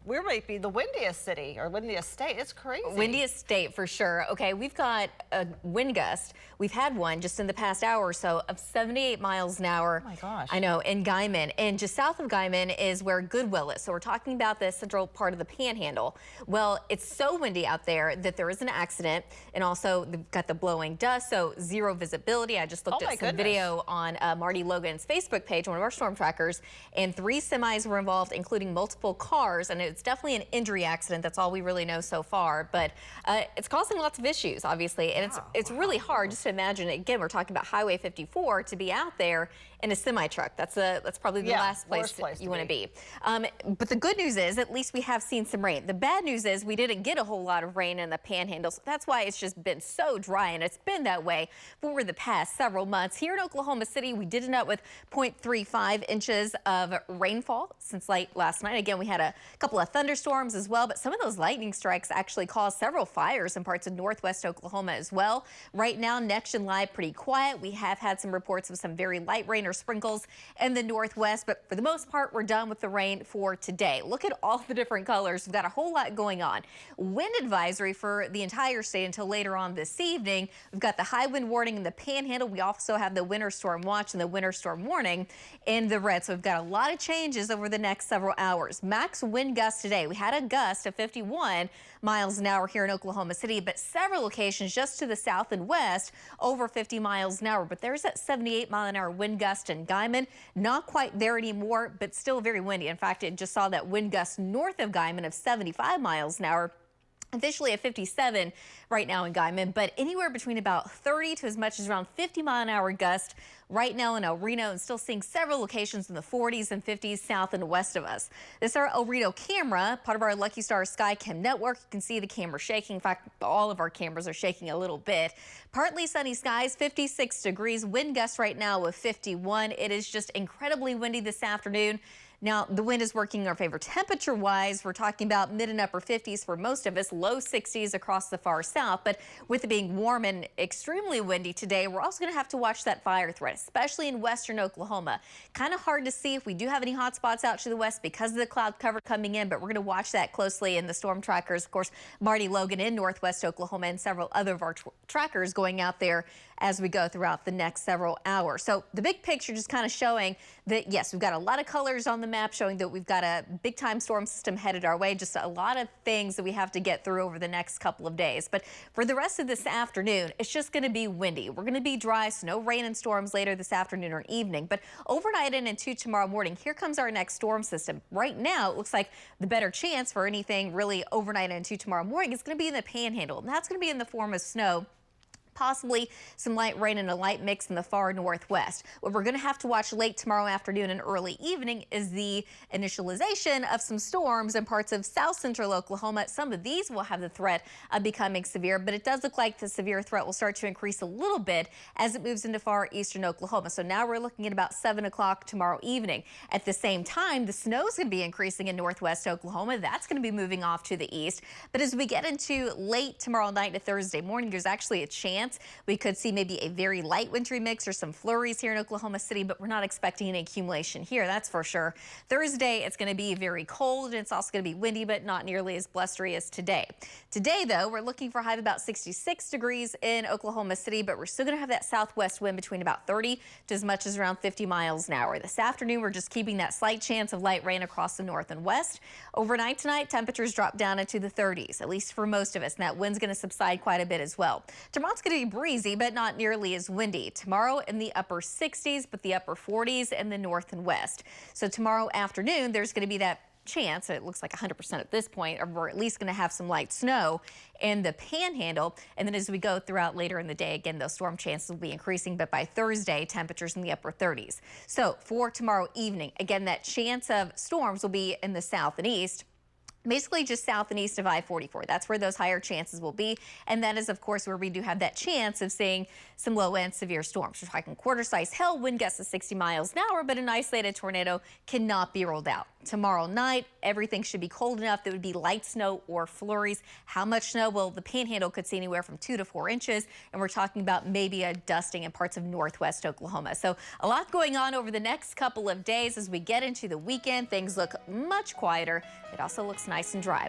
we might be the windiest city or windiest state. It's crazy. Windiest state for sure. Okay, we've got a wind gust. We've had one just in the past hour or so of 78 miles an hour. Oh my gosh. I know, in Guyman. And just south of Guyman is where Goodwill is. So we're talking about the central part of the Panhandle. Well, it's so windy out there that there is an accident. And also, they've got the blowing dust, so zero visibility. I just looked at some video on Marty Logan's Facebook page, one of our storm trackers, and 3 semis were involved, including multiple cars. And it's definitely an injury accident. That's all we really know so far. But it's causing lots of issues, obviously. And it's really hard just to imagine. Again, we're talking about Highway 54 to be out there in a semi-truck. That's probably the last place you want to be. But the good news is, at least we have seen some rain. The bad news is we didn't get a whole lot of rain in the Panhandle. So that's why it's just been so dry, and it's been that way for the past several months. Here in Oklahoma City, we did end up with 0.35 inches of rainfall since late last night. Again, we had a couple of thunderstorms as well, but some of those lightning strikes actually caused several fires in parts of northwest Oklahoma as well. Right now, Next and Live pretty quiet. We have had some reports of some very light rain or sprinkles in the northwest, but for the most part, we're done with the rain for today. Look at all the different colors. We've got a whole lot going on. Wind advisory for the entire state until later on this evening. We've got the high wind warning in the Panhandle. We also have the winter storm watch and the winter storm warning in the red. So we've got a lot of changes over the next several hours. Max wind gusts today. We had a gust of 51 miles an hour here in Oklahoma City, but several locations just to the south and west over 50 miles an hour. But there's that 78-mile-an-hour wind gust in Guyman. Not quite there anymore, but still very windy. In fact, it just saw that wind gust north of Guyman of 75 miles an hour. Officially at 57 right now in Guyman, but anywhere between about 30 to as much as around 50-mile-an-hour gust right now in El Reno, and still seeing several locations in the 40s and 50s south and west of us. This is our El Reno camera, part of our Lucky Star Skycam network. You can see the camera shaking. In fact, all of our cameras are shaking a little bit. Partly sunny skies, 56 degrees. Wind gust right now with 51. It is just incredibly windy this afternoon. Now, the wind is working in our favor temperature-wise. We're talking about mid and upper 50s for most of us, low 60s across the far south. But with it being warm and extremely windy today, we're also going to have to watch that fire threat, especially in western Oklahoma. Kind of hard to see if we do have any hot spots out to the west because of the cloud cover coming in, but we're going to watch that closely in the storm trackers. Of course, Marty Logan in northwest Oklahoma and several other of our trackers going out there as we go throughout the next several hours. So the big picture just kind of showing that, yes, we've got a lot of colors on the map showing that we've got a big time storm system headed our way. Just a lot of things that we have to get through over the next couple of days. But for the rest of this afternoon, it's just going to be windy. We're going to be dry, so no rain and storms later this afternoon or evening. But overnight and into tomorrow morning, here comes our next storm system. Right now, it looks like the better chance for anything really overnight and into tomorrow morning is going to be in the Panhandle. And that's going to be in the form of snow. Possibly some light rain and a light mix in the far northwest. What we're going to have to watch late tomorrow afternoon and early evening is the initialization of some storms in parts of south central Oklahoma. Some of these will have the threat of becoming severe, but it does look like the severe threat will start to increase a little bit as it moves into far eastern Oklahoma. So now we're looking at about 7 o'clock tomorrow evening. At the same time, the snow is going to be increasing in northwest Oklahoma. That's going to be moving off to the east. But as we get into late tomorrow night to Thursday morning, there's actually a chance we could see maybe a very light wintry mix or some flurries here in Oklahoma City, but we're not expecting any accumulation here, that's for sure. Thursday, it's going to be very cold, and it's also going to be windy, but not nearly as blustery as today. Today, though, we're looking for a high of about 66 degrees in Oklahoma City, but we're still going to have that southwest wind between about 30 to as much as around 50 miles an hour. This afternoon, we're just keeping that slight chance of light rain across the north and west. Overnight tonight, temperatures drop down into the 30s, at least for most of us, and that wind's going to subside quite a bit as well. Tomorrow's going to be breezy, but not nearly as windy. Tomorrow in the upper 60s, but the upper 40s in the north and west. So tomorrow afternoon, there's going to be that chance, it looks like 100% at this point, or we're at least going to have some light snow in the Panhandle. And then as we go throughout later in the day, again, those storm chances will be increasing, but by Thursday, temperatures in the upper 30s. So for tomorrow evening, again, that chance of storms will be in the south and east. Basically just south and east of I-44. That's where those higher chances will be. And that is, of course, where we do have that chance of seeing some low and severe storms. We're talking quarter-size hail, wind gusts of 60 miles an hour, but an isolated tornado cannot be ruled out. Tomorrow night, everything should be cold enough that would be light snow or flurries. How much snow? Well, the Panhandle could see anywhere from 2 to 4 inches, and we're talking about maybe a dusting in parts of northwest Oklahoma. So a lot going on over the next couple of days as we get into the weekend. Things look much quieter. It also looks nice and dry.